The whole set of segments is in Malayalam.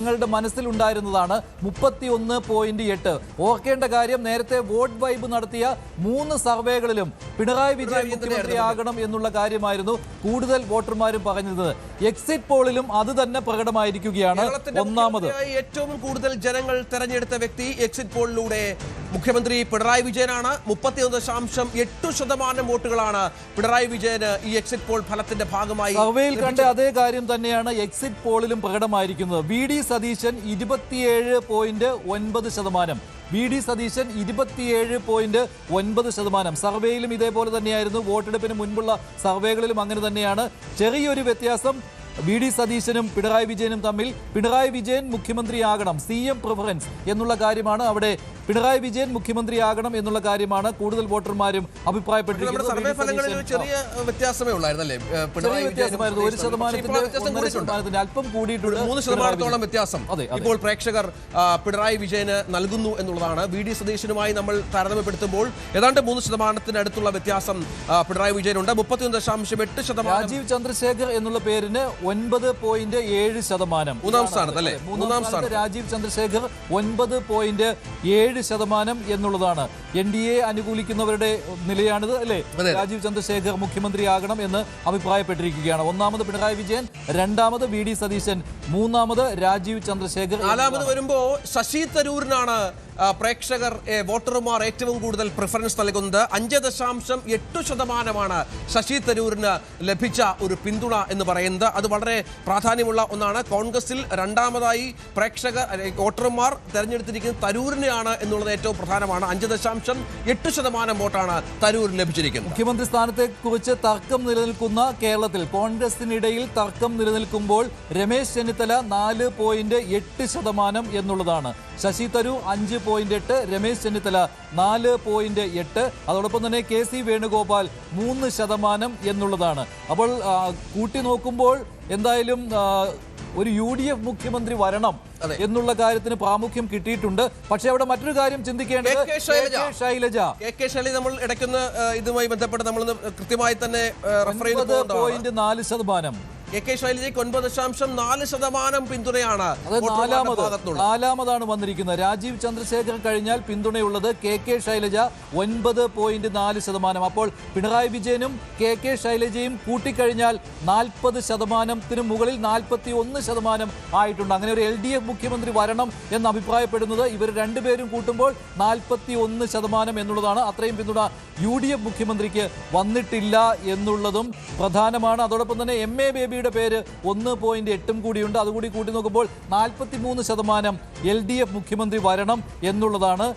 നിങ്ങളുടെ മനസ്സിലുണ്ടായിരുന്നതാണ് 31.8. ഓർക്കേണ്ട കാര്യം, നേരത്തെ വോട്ട് വൈബ് നടത്തിയ 3 സർവേകളിലും പിണറായി വിജയൻ മുഖ്യമന്ത്രിയാകണം എന്നുള്ള കാര്യമായിരുന്നു കൂടുതൽ വോട്ടർമാരും പറഞ്ഞത്. എക്സിറ്റ് പോളിലും അത് തന്നെ പ്രകടമായിരിക്കുകയാണ്. ഒന്നാമത് ഏറ്റവും കൂടുതൽ ജനങ്ങൾ തെരഞ്ഞെടുത്ത വ്യക്തി എക്സിറ്റ് പോളിലൂടെ മുഖ്യമന്ത്രി പിണറായി വിജയനാണ്. 31.8% വോട്ടുകളാണ് പിണറായി വിജയന് ഈ എക്സിറ്റ് പോൾ ഫലത്തിന്റെ ഭാഗമായി സർവേയിൽ കണ്ട അതേ കാര്യം തന്നെയാണ് എക്സിറ്റ് പോളിലും പ്രകടമായിരിക്കുന്നത്. വി.ഡി. സതീശൻ 27.9%. വി.ഡി. സതീശൻ 27.9%. സർവേയിലും ഇതേപോലെ തന്നെയായിരുന്നു. വോട്ടെടുപ്പിന് മുൻപുള്ള സർവേകളിലും അങ്ങനെ തന്നെയാണ്. ചെറിയൊരു വ്യത്യാസം വി.ഡി. സതീശനും പിണറായി വിജയനും തമ്മിൽ. പിണറായി വിജയൻ മുഖ്യമന്ത്രിയാകണം, CM പ്രിഫറൻസ് എന്നുള്ള കാര്യമാണ് അവിടെ. പിണറായി വിജയൻ മുഖ്യമന്ത്രിയാകണം എന്നുള്ള കാര്യമാണ് കൂടുതൽ വോട്ടർമാരും അഭിപ്രായപ്പെട്ടിരിക്കുന്നത്. സർവേ ഫലങ്ങളിൽ ചെറിയ വ്യത്യാസമേ ഉള്ളായിരുന്നല്ലേ? ചെറിയ വ്യത്യാസമായിരുന്നു. 1% അല്പം കൂടിയിട്ടുണ്ട്. 3% വ്യത്യാസം ഇപ്പോൾ പ്രേക്ഷകർ പിണറായി വിജയന് നൽകുന്നു എന്നുള്ളതാണ്. വി.ഡി. സതീശനുമായി നമ്മൾ താരതമ്യപ്പെടുത്തുമ്പോൾ ഏതാണ്ട് 3% അടുത്തുള്ള വ്യത്യാസം പിണറായി വിജയനുണ്ട്. 31.8%. രാജീവ് ചന്ദ്രശേഖർ എന്നുള്ള പേരിന് 9.7%. മൂന്നാം സ്ഥാനത്ത് അല്ലേ? മൂന്നാം സ്ഥാനത്ത് രാജീവ് ചന്ദ്രശേഖർ 9.7% എന്നുള്ളതാണ്. NDA അനുകൂലിക്കുന്നവരുടെ നിലയാണിത് അല്ലേ? രാജീവ് ചന്ദ്രശേഖർ മുഖ്യമന്ത്രിയാകണം എന്ന് അഭിപ്രായപ്പെട്ടിരിക്കുകയാണ്. ഒന്നാമത് പിണറായി വിജയൻ, രണ്ടാമത് വി.ഡി. സതീശൻ, മൂന്നാമത് രാജീവ് ചന്ദ്രശേഖർ. നാലാമത് വരുമ്പോ ശശി തരൂരിനാണ് പ്രേക്ഷകർ വോട്ടർമാർ ഏറ്റവും കൂടുതൽ പ്രിഫറൻസ് നൽകുന്നത്. 5.8% ശശി തരൂരിന് ലഭിച്ച ഒരു പിന്തുണ എന്ന് പറയുന്നത്. അത് വളരെ പ്രാധാന്യമുള്ള ഒന്നാണ്. കോൺഗ്രസിൽ രണ്ടാമതായി പ്രേക്ഷകർ വോട്ടർമാർ തെരഞ്ഞെടുത്തിരിക്കുന്നത് തരൂരിനെയാണ് എന്നുള്ളത് ഏറ്റവും പ്രധാനമാണ്. 5.8% വോട്ടാണ് തരൂരിന് ലഭിച്ചിരിക്കുന്നത്. മുഖ്യമന്ത്രി സ്ഥാനത്തെ കുറിച്ച് തർക്കം നിലനിൽക്കുന്ന കേരളത്തിൽ കോൺഗ്രസിനിടയിൽ തർക്കം നിലനിൽക്കുമ്പോൾ രമേശ് ചെന്നിത്തല 4.8% എന്നുള്ളതാണ്. ശശി തരൂർ 5.8, രമേശ് ചെന്നിത്തല 4.8, അതോടൊപ്പം തന്നെ KC വേണുഗോപാൽ 3% എന്നുള്ളതാണ്. അപ്പോൾ കൂട്ടി നോക്കുമ്പോൾ എന്തായാലും ഒരു UDF മുഖ്യമന്ത്രി വരണം എന്നുള്ള കാര്യത്തിന് പ്രാമുഖ്യം കിട്ടിയിട്ടുണ്ട്. പക്ഷേ അവിടെ മറ്റൊരു കാര്യം ചിന്തിക്കേണ്ടത് ശൈലജ നമ്മൾ ഇടയ്ക്കൊന്ന് ഇതുമായി ബന്ധപ്പെട്ട് നമ്മൾ കൃത്യമായി തന്നെ 9.4%. ശൈലജയ്ക്ക് 9.4% പിന്തുണയാണ്. നാലാമതാണ് വന്നിരിക്കുന്നത്. രാജീവ് ചന്ദ്രശേഖർ കഴിഞ്ഞാൽ പിന്തുണയുള്ളത് KK ശൈലജ 9.4%. അപ്പോൾ പിണറായി വിജയനും KK ശൈലജയും കൂട്ടിക്കഴിഞ്ഞാൽ 40%-ന് മുകളിൽ 41% ആയിട്ടുണ്ട്. അങ്ങനെ ഒരു LDF മുഖ്യമന്ത്രി വരണം എന്ന് അഭിപ്രായപ്പെടുന്നത് ഇവർ രണ്ടുപേരും കൂട്ടുമ്പോൾ 41% എന്നുള്ളതാണ്. അത്രയും പിന്തുണ UDF മുഖ്യമന്ത്രിക്ക് വന്നിട്ടില്ല എന്നുള്ളതും പ്രധാനമാണ്. അതോടൊപ്പം തന്നെ MA ബേബിയുടെ പേര് 1.8 കൂടിയുണ്ട്. അതുകൂടി കൂട്ടി നോക്കുമ്പോൾ 43% LDF മുഖ്യമന്ത്രി വരണം എന്നുള്ളതാണ്.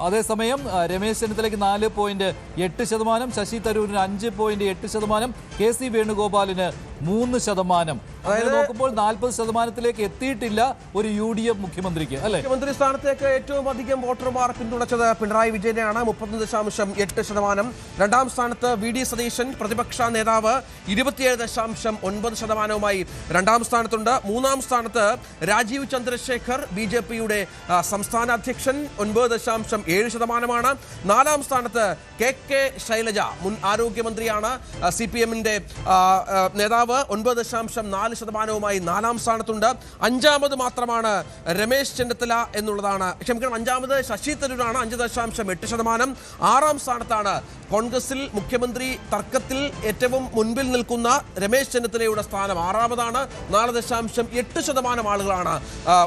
അതേസമയം രമേശ് ചെന്നിത്തലയ്ക്ക് 4.8%, ശശി തരൂരിന് 5.8%, KC വേണുഗോപാലിന് 3%. അങ്ങനെ നോക്കുമ്പോൾ 40%-ലേക്ക് എത്തിയിട്ടില്ല ഒരു UDF മുഖ്യമന്ത്രിക്ക് അല്ലെ? മുഖ്യമന്ത്രി സ്ഥാനത്തേക്ക് ഏറ്റവും അധികം വോട്ടർമാർ പിന്തുണച്ചത് പിണറായി വിജയനെയാണ്, 31.8%. രണ്ടാം സ്ഥാനത്ത് വി.ഡി. സതീശൻ പ്രതിപക്ഷ നേതാവ് 27.9%-മായി രണ്ടാം സ്ഥാനത്തുണ്ട്. മൂന്നാം സ്ഥാനത്ത് രാജീവ് ചന്ദ്രശേഖർ BJPയുടെ സംസ്ഥാന അധ്യക്ഷൻ 9.7%. നാലാം സ്ഥാനത്ത് KK ശൈലജ മുൻ ആരോഗ്യമന്ത്രിയാണ്, CPM-ന്റെ നേതാവ് 9.4%-മായി നാലാം സ്ഥാനത്തുണ്ട്. അഞ്ചാമത് മാത്രമാണ് രമേശ് ചെന്നിത്തല എന്നുള്ളതാണ്. ക്ഷമിക്കണം, അഞ്ചാമത് ശശി തരൂരാണ്, 5.8%. ആറാം സ്ഥാനത്താണ് കോൺഗ്രസിൽ മുഖ്യമന്ത്രി തർക്കത്തിൽ ഏറ്റവും മുൻപിൽ നിൽക്കുന്ന രമേശ് ചെന്നിത്തലയുടെ സ്ഥാനം. ആറാമതാണ്. 4.8% ആളുകളാണ്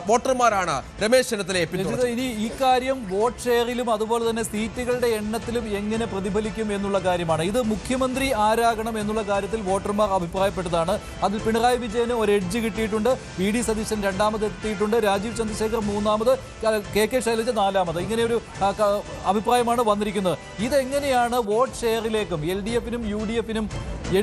വോട്ടർമാരാണ് രമേശ് ചെന്നിത്തലയെ പിന്തുണച്ചത്. ഇനി ഈ കാര്യം വോട്ട് ഷെയറിലും അതുപോലെ തന്നെ സീറ്റുകളുടെ എണ്ണത്തിലും എങ്ങനെ പ്രതിഫലിക്കും എന്നുള്ള കാര്യമാണ്. ഇത് മുഖ്യമന്ത്രി ആരാകണം എന്നുള്ള കാര്യത്തിൽ വോട്ടർമാർ അഭിപ്രായപ്പെട്ടതാണ്. അതിൽ പിണറായി വിജയന് ഒരു എഡ്ജ് കിട്ടിയിട്ടുണ്ട്. വി.ഡി. സതീശൻ രണ്ടാമത് എത്തിയിട്ടുണ്ട്. രാജീവ് ചന്ദ്രശേഖർ മൂന്നാമത്, KK ശൈലജ നാലാമത്. ഇങ്ങനെയൊരു അഭിപ്രായമാണ് വന്നിരിക്കുന്നത്. ഇതെങ്ങനെയാണ് വോട്ട് ഷെയറിലേക്കും LDF-നും UDF-നും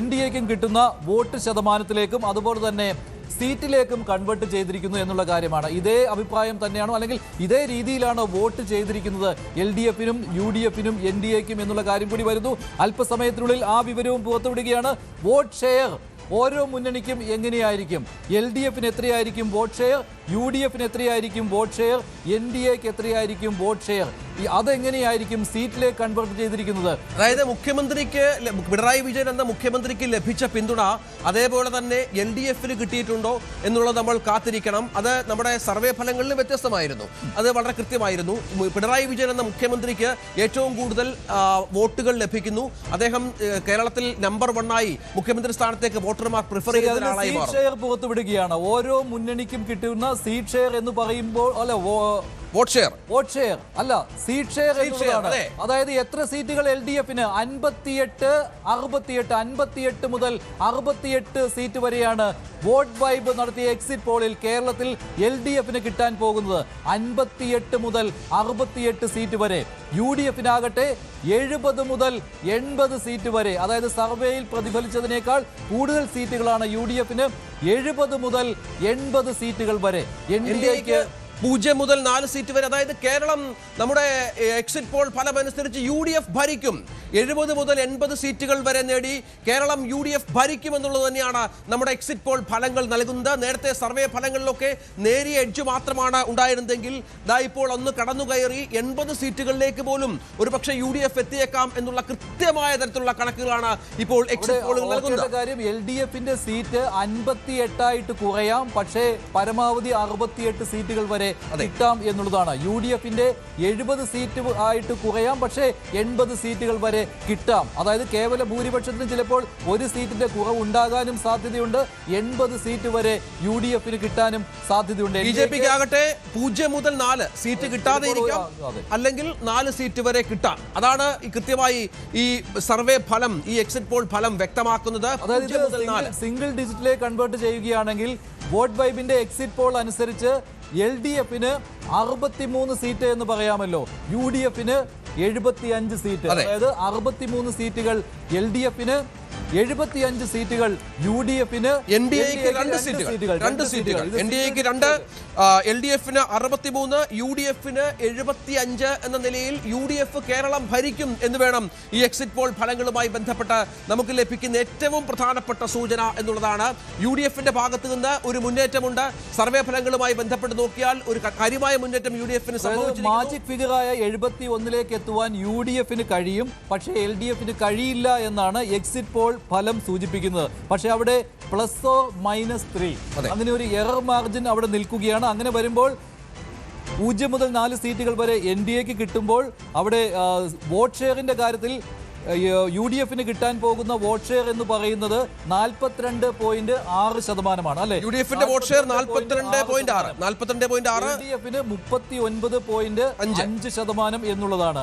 NDA-ക്കും കിട്ടുന്ന വോട്ട് ശതമാനത്തിലേക്കും അതുപോലെ തന്നെ സീറ്റിലേക്കും കൺവേർട്ട് ചെയ്തിരിക്കുന്നു എന്നുള്ള കാര്യമാണ്. ഇതേ അഭിപ്രായം തന്നെയാണോ, അല്ലെങ്കിൽ ഇതേ രീതിയിലാണോ വോട്ട് ചെയ്തിരിക്കുന്നത് LDF-നും UDF-നും NDA-ക്കും എന്നുള്ള കാര്യം കൂടി വരുന്നു. അല്പസമയത്തിനുള്ളിൽ ആ വിവരവും പുറത്തുവിടുകയാണ്. വോട്ട് ഷെയർ ഓരോ മുന്നണിക്കും എങ്ങനെയായിരിക്കും, LDF-ന് എത്രയായിരിക്കും വോട്ട് ഷെയർ, UDF-ന് എത്രയായിരിക്കും വോട്ട് ഷെയർ, NDA-ക്ക് എത്രയായിരിക്കും വോട്ട് ഷെയർ, അതെങ്ങനെയായിരിക്കും സീറ്റിലേക്ക് കൺവേർട്ട് ചെയ്തിരിക്കുന്നത്? അതായത് മുഖ്യമന്ത്രിക്ക് പിണറായി വിജയൻ എന്ന മുഖ്യമന്ത്രിക്ക് ലഭിച്ച പിന്തുണ അതേപോലെ തന്നെ LDF-ന് കിട്ടിയിട്ടുണ്ടോ എന്നുള്ളത് നമ്മൾ കാത്തിരിക്കണം. അത് നമ്മുടെ സർവേ ഫലങ്ങളിൽ വ്യത്യസ്തമായിരുന്നു, അത് വളരെ കൃത്യമായിരുന്നു. പിണറായി വിജയൻ എന്ന മുഖ്യമന്ത്രിക്ക് ഏറ്റവും കൂടുതൽ വോട്ടുകൾ ലഭിക്കുന്നു. അദ്ദേഹം കേരളത്തിൽ നമ്പർ 1 ആയി മുഖ്യമന്ത്രി സ്ഥാനത്തേക്ക് വോട്ടർമാർ പ്രിഫർ ചെയ്യുന്ന ഒരാളായി മാറും. ഷെയർ പുറത്തുവിടുകയാണ്. ഓരോ മുന്നണിക്കും കിട്ടുന്ന സീറ്റ് ഷെയർ എന്ന് പറയുമ്പോൾ വോട്ട് ഷെയർ അല്ല, സീറ്റ് ഷെയർ എന്നുള്ളതാണ്. അതായത് എത്ര സീറ്റുകൾ LDF-ന്? 58 മുതൽ 68 സീറ്റ് വരെയാണ് വോട്ട് വൈബ് നടത്തിയ എക്സിറ്റ് പോളിൽ കേരളത്തിൽ LDF-ന് കിട്ടാൻ പോകുന്നത്. 58 മുതൽ 68 സീറ്റ് വരെ. UDF-നാകട്ടെ 70 മുതൽ 80 സീറ്റ് വരെ. അതായത് സർവേയിൽ പ്രതിഫലിച്ചതിനേക്കാൾ കൂടുതൽ സീറ്റുകളാണ് UDF-ന്. 70 മുതൽ 80 സീറ്റുകൾ വരെ. NDA-ക്ക് 0 മുതൽ 4 സീറ്റ് വരെ. അതായത് കേരളം നമ്മുടെ എക്സിറ്റ് പോൾ ഫലമനുസരിച്ച് UDF ഭരിക്കും. 70 മുതൽ 80 സീറ്റുകൾ വരെ നേടി കേരളം UDF ഭരിക്കുമെന്നുള്ളത് തന്നെയാണ് നമ്മുടെ എക്സിറ്റ് പോൾ ഫലങ്ങൾ നൽകുന്നത്. നേരത്തെ സർവേ ഫലങ്ങളിലൊക്കെ നേരിയ എഡ്ജ് മാത്രമാണ് ഉണ്ടായിരുന്നെങ്കിൽ ഇപ്പോൾ ഒന്ന് കടന്നുകയറി 80 സീറ്റുകളിലേക്ക് പോലും ഒരുപക്ഷെ UDF എത്തിയേക്കാം എന്നുള്ള കൃത്യമായ തരത്തിലുള്ള കണക്കുകളാണ് ഇപ്പോൾ എക്സിറ്റ് പോളുകൾ നൽകുന്നത്. കാര്യം LDF-ന്റെ സീറ്റ് 58 ആയിട്ട് കുറയാം, പക്ഷേ പരമാവധി 68 സീറ്റുകൾ വരെ കിട്ടാം എന്നുള്ളതാണ്. UDF-ന്റെ 70 സീറ്റ് ആയിട്ട് കുറയാം, പക്ഷേ 80 സീറ്റുകൾ വരെ കിട്ടാം. അതായത് കേവല ഭൂരിപക്ഷത്തിന് ചിലപ്പോൾ ഒരു സീറ്റിന്റെ കുറവ് ഉണ്ടാകാനും സാധ്യതയുണ്ട്. 80 സീറ്റ് വരെ UDF-ന് കിട്ടാനും സാധ്യതയുണ്ട്. BJP-ക്ക് ആകട്ടെ 0 മുതൽ 4 സീറ്റ് കിട്ടാതെ ഇരിക്കാം, അല്ലെങ്കിൽ 4 സീറ്റ് വരെ കിട്ടാം. അതാണ് കൃത്യമായി ഈ സർവേ ഫലം, ഈ എക്സിറ്റ് പോൾ ഫലം വ്യക്തമാക്കുന്നത്. അതായത് സിംഗിൾ ഡിജിറ്റിലേക്ക് കൺവേർട്ട് ചെയ്യുകയാണെങ്കിൽ വോട്ട് വൈബിന്റെ എക്സിറ്റ് പോൾ അനുസരിച്ച് LDF-ന് 63 സീറ്റ് എന്ന് പറയാമല്ലോ, UDF-ന് 75 സീറ്റ്. അതായത് 63 സീറ്റുകൾ LDF-ന്, 75 സീറ്റുകൾ UDF-ന്, NDA-ക്ക് 2 സീറ്റുകൾ. NDA-ക്ക് 2, LDF-ന് 63, UDF-ന് 75 എന്ന നിലയിൽ UDF കേരളം ഭരിക്കും എന്ന് വേണം ഈ എക്സിറ്റ് പോൾ ഫലങ്ങളുമായി ബന്ധപ്പെട്ട് നമുക്ക് ലഭിക്കുന്ന ഏറ്റവും പ്രധാനപ്പെട്ട സൂചന എന്നുള്ളതാണ്. UDF-ന്റെ ഭാഗത്ത് നിന്ന് ഒരു മുന്നേറ്റമുണ്ട്. സർവേ ഫലങ്ങളുമായി ബന്ധപ്പെട്ട് നോക്കിയാൽ ഒരു കാര്യമായ മുന്നേറ്റം UDF-ന് സംഭവിച്ചിരിക്കുന്നു. മാജിക് ഫിഗറായ 71ലേക്ക് എത്തുവാൻ UDF-ന് കഴിയും, പക്ഷേ LDF-ന് കഴിയില്ല എന്നാണ് എക്സിറ്റ് പോൾ ഫലം സൂചിപ്പിക്കുന്നത്. പക്ഷെ അവിടെ +-3 അങ്ങനെ ഒരു എറർ മാർജിൻ അവിടെ നിൽക്കുകയാണ്. അങ്ങനെ വരുമ്പോൾ 0 മുതൽ 4 സീറ്റുകൾ വരെ NDA-ക്ക് കിട്ടുമ്പോൾ അവിടെ വോട്ട് ഷെയറിന്റെ കാര്യത്തിൽ UDF-ന് കിട്ടാൻ പോകുന്ന വോട്ട് ഷെയർ എന്ന് പറയുന്നത് 42.6% അല്ലെ? UDF-ന്റെ വോട്ട് ഷെയർ 42.6, LDF-ന് 39.5% എന്നുള്ളതാണ്.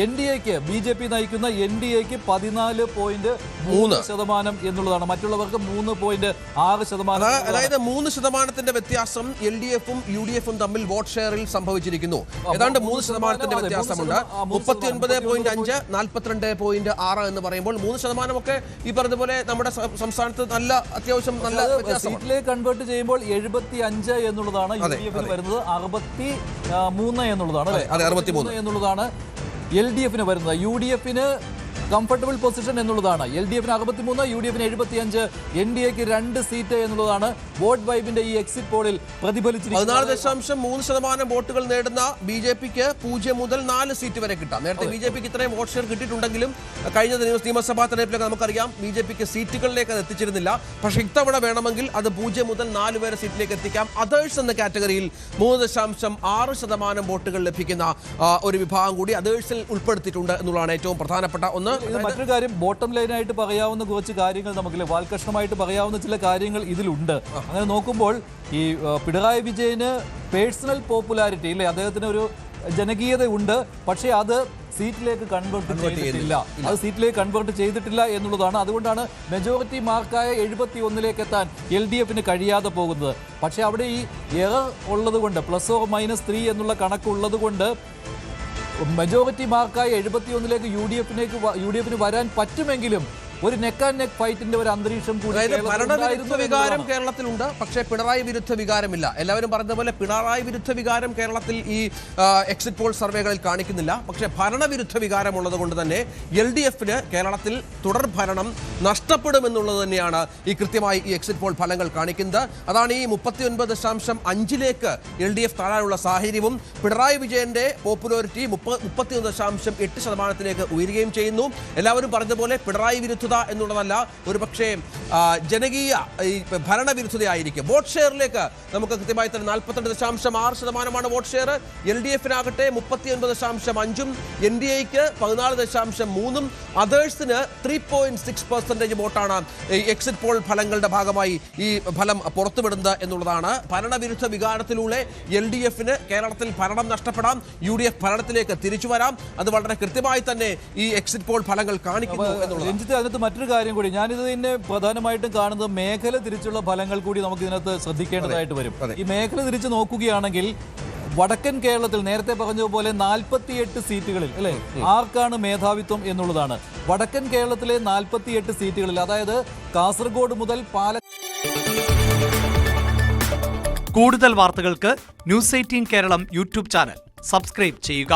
NDA-ക്ക് BJP നയിക്കുന്ന NDA-ക്ക് 14.3% എന്നുള്ളതാണ്. മറ്റുള്ളവർക്ക് 3.6%. അതായത് 3% വ്യത്യാസം LDF-ഉം UDF-ഉം തമ്മിൽ വോട്ട് ഷെയറിൽ സംഭവിച്ചിരിക്കുന്നു. ഏതാണ്ട് 3% വ്യത്യാസമുണ്ട്. 39.5, 42.6 എന്ന് പറയുമ്പോൾ 3% ഒക്കെ ഈ പറഞ്ഞതുപോലെ നമ്മുടെ സംസ്ഥാനത്ത് നല്ല അത്യാവശ്യം നല്ല സീറ്റിലേക്ക് കൺവേർട്ട് ചെയ്യുമ്പോൾ 75 എന്നുള്ളതാണ് UDF-ന് വരുന്നത്. 63 എന്നുള്ളതാണ്, 63 എന്നുള്ളതാണ് LDF-ന് വരുന്നത്. UDF-ന് കംഫർട്ടബിൾ പൊസിഷൻ എന്നുള്ളതാണ്. LDF-ന് 63, UDF-ന് 75, NDA-ക്ക് 2 സീറ്റ് എന്നുള്ളതാണ് വോട്ട് വൈബിന്റെ ഈ എക്സിറ്റ് പോളിൽ പ്രതിഫലിച്ചിരിക്കുന്നത്. 14.3% വോട്ടുകൾ നേടുന്ന BJP-ക്ക് 0 മുതൽ 4 സീറ്റ് വരെ കിട്ടാം. നേരത്തെ BJP-ക്ക് ഇത്രയും വോട്ട് ഷെയർ കിട്ടിയിട്ടുണ്ടെങ്കിലും കഴിഞ്ഞ നിയമസഭാ തെരഞ്ഞെടുപ്പിലൊക്കെ നമുക്കറിയാം BJP-ക്ക് സീറ്റുകളിലേക്ക് അത് എത്തിച്ചിരുന്നില്ല. പക്ഷേ ഇത്തവണ വേണമെങ്കിൽ അത് 0 മുതൽ 4 വരെ സീറ്റിലേക്ക് എത്തിക്കാം. അതേഴ്സ് എന്ന കാറ്റഗറിയിൽ 3.6% വോട്ടുകൾ ലഭിക്കുന്ന ഒരു വിഭാഗം കൂടി അതേഴ്സിൽ ഉൾപ്പെടുത്തിയിട്ടുണ്ട് എന്നുള്ളതാണ് ഏറ്റവും പ്രധാനപ്പെട്ട ഒന്ന്. മറ്റൊരു കാര്യം, ബോട്ടം ലൈനായിട്ട് പറയാവുന്ന കുറച്ച് കാര്യങ്ങൾ നമുക്കില്ല, വാൽകഷ്ണമായിട്ട് പറയാവുന്ന ചില കാര്യങ്ങൾ ഇതിലുണ്ട്. അങ്ങനെ നോക്കുമ്പോൾ ഈ പിണറായി വിജയന് പേഴ്സണൽ പോപ്പുലാരിറ്റി ഇല്ലേ, അദ്ദേഹത്തിന് ഒരു ജനകീയത ഉണ്ട്, പക്ഷേ അത് സീറ്റിലേക്ക് കൺവേർട്ട് ചെയ്തിട്ടില്ല എന്നുള്ളതാണ്. അതുകൊണ്ടാണ് മെജോറിറ്റി മാർക്കായ 71ലേക്ക് എത്താൻ LDF-ന് കഴിയാതെ പോകുന്നത്. പക്ഷേ അവിടെ ഈ എറർ ഉള്ളത് കൊണ്ട്, +-3 എന്നുള്ള കണക്കുള്ളത് കൊണ്ട് മെജോറിറ്റി മാർക്കായി 71ലേക്ക് UDF-ന് വരാൻ പറ്റുമെങ്കിലും ഒരു നെക്ക് ആൻഡ് നെക്ക് ഫൈറ്റിന്റെ ഒരു അന്തരീക്ഷം കൂടി അതായത് ഭരണവിരുദ്ധ കേരളത്തിൽ വികാരം ഉണ്ടായിരുന്നു കേരളത്തിലുണ്ട്, പക്ഷേ പിണറായി വിരുദ്ധ വികാരമില്ല. എല്ലാവരും പറഞ്ഞതുപോലെ പിണറായി വിരുദ്ധ വികാരം കേരളത്തിൽ ഈ എക്സിറ്റ് പോൾ സർവേകളിൽ കാണിക്കുന്നില്ല. പക്ഷേ ഭരണവിരുദ്ധ വികാരം ഉള്ളത് കൊണ്ട് തന്നെ LDFന് കേരളത്തിൽ തുടർ ഭരണം നഷ്ടപ്പെടുമെന്നുള്ളത് തന്നെയാണ് ഈ കൃത്യമായി ഈ എക്സിറ്റ് പോൾ ഫലങ്ങൾ കാണിക്കുന്നത്. അതാണ് ഈ 39.5-ലേക്ക് LDF താഴാനുള്ള സാഹചര്യവും പിണറായി വിജയന്റെ പോപ്പുലാരിറ്റി 31.8%-ലേക്ക് ഉയരുകയും ചെയ്യുന്നു. എല്ലാവരും പറഞ്ഞതുപോലെ പിണറായി വിരുദ്ധത എന്നുള്ളതല്ല, ഒരുപക്ഷെ ജനകീയ ഈ ഭരണവിരുദ്ധതയായിരിക്കും. വോട്ട് ഷെയറിലേക്ക് നമുക്ക് കൃത്യമായി തന്നെ 42.6% വോട്ട് ഷെയർ. LDFനാകട്ടെ 39.5%, NDAക്ക് 14.3%, അതേഴ്സിന് 3.6% വോട്ടാണ് ഈ എക്സിറ്റ് പോൾ ഫലങ്ങളുടെ ഭാഗമായി ഈ ഫലം പുറത്തുവിടുന്നത് എന്നുള്ളതാണ്. ഭരണവിരുദ്ധ വികാരത്തിലൂടെ LDFന് കേരളത്തിൽ ഭരണം നഷ്ടപ്പെടാം, UDF ഭരണത്തിലേക്ക് തിരിച്ചു വരാം. അത് വളരെ കൃത്യമായി തന്നെ ഈ എക്സിറ്റ് പോൾ ഫലങ്ങൾ കാണിക്കുന്നു എന്നുള്ളത്. രഞ്ജിത്ത്, അതിനകത്ത് മറ്റൊരു കാര്യം കൂടി, ഞാനിത് തന്നെ പ്രധാനമായിട്ടും കാണുന്നത് മേഖല തിരിച്ചുള്ള ഫലങ്ങൾ കൂടി നമുക്ക് ഇതിനകത്ത് ശ്രദ്ധിക്കേണ്ടതായിട്ട് വരും. ഈ മേഖല തിരിച്ച് നോക്കുകയാണെങ്കിൽ വടക്കൻ കേരളത്തിൽ നേരത്തെ പറഞ്ഞതുപോലെ 48 സീറ്റുകളിൽ അല്ലെ ആർക്കാണ് മേധാവിത്വം എന്നുള്ളതാണ്. വടക്കൻ കേരളത്തിലെ 48 സീറ്റുകളിൽ, അതായത് കാസർഗോഡ് മുതൽ കൂടുതൽ വാർത്തകൾക്ക് News 18 Keralam YouTube channel subscribe ചെയ്യുക.